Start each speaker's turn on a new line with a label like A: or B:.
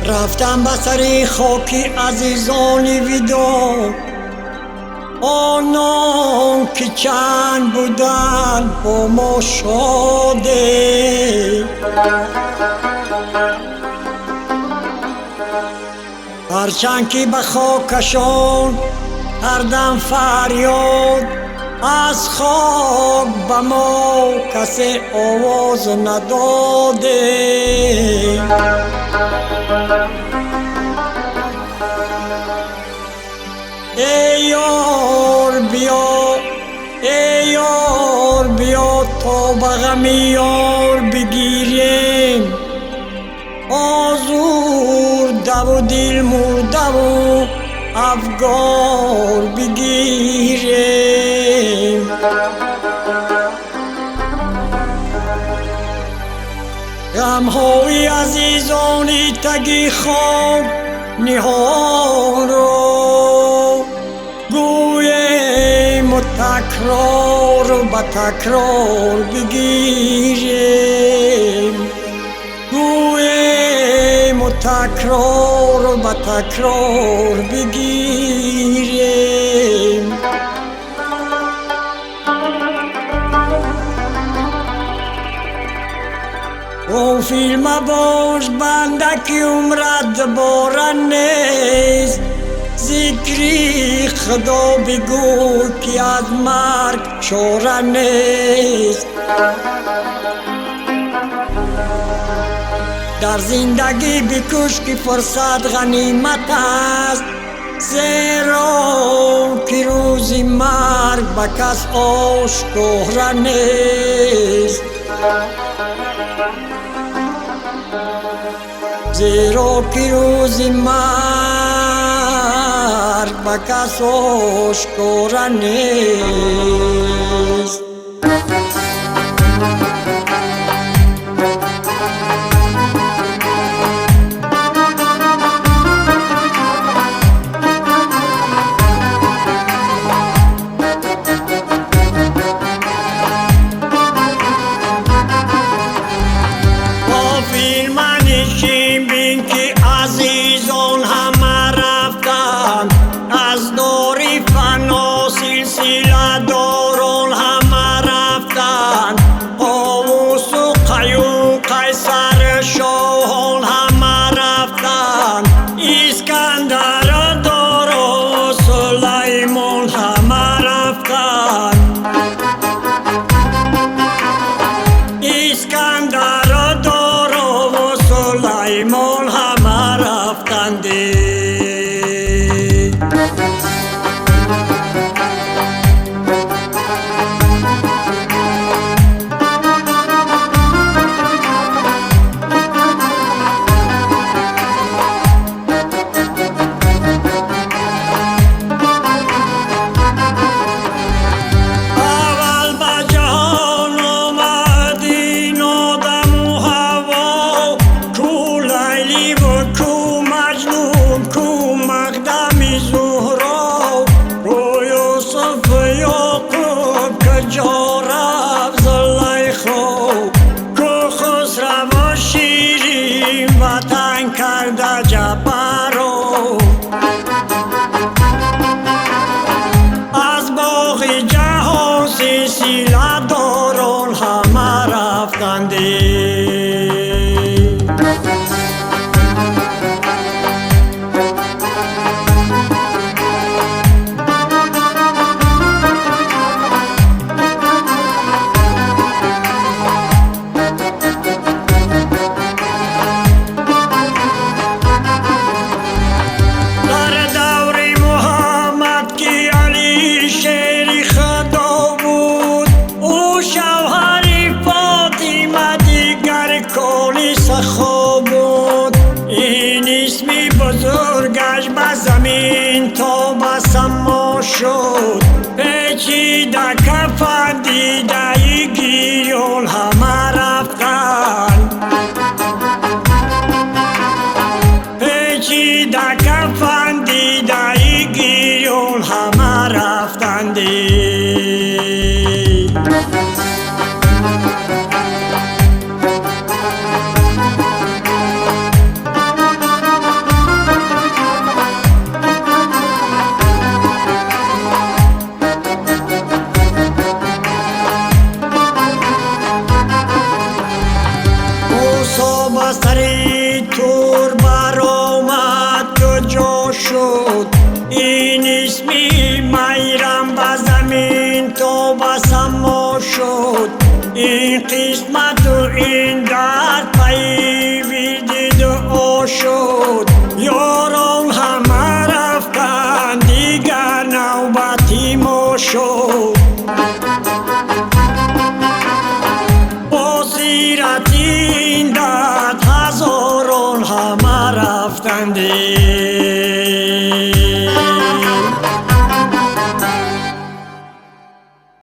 A: رفتم به سر خاک عزیزان ویدا، آنان که چند بودن با ما شاده. هرچند که به خاکشان هر دم فریاد، از خاک به ما کسی آواز نداده. ای یار بیا، ای یار بیا تا به غم یار بگیریم. آزرده و دل مرده و افگار بگیریم. غمهای عزیزانی تگی خواب نهان را، گویم و تکرار و به تکرار بگیریم. گویم و تکرار و به تکرار بگیریم. غافل مباش بنده که عمرت دوباره نیست، ذکری خدا بگو که از مرگ چاره نیست. در زندگی بکش که فرصت غنیمت است، زیرا که روز مرگ به کس آشکار نیست. زیرا که روز مرگ به کس آشکار نیست.
B: بزرگش به زمین تا به سما شد.
A: کفن دیدایی گیرون همه رفتندی سری تور برآمد کجا شد این اسمی میرم به زمین تو به سما شد این قسمت و این درد پیوی دید و شد یار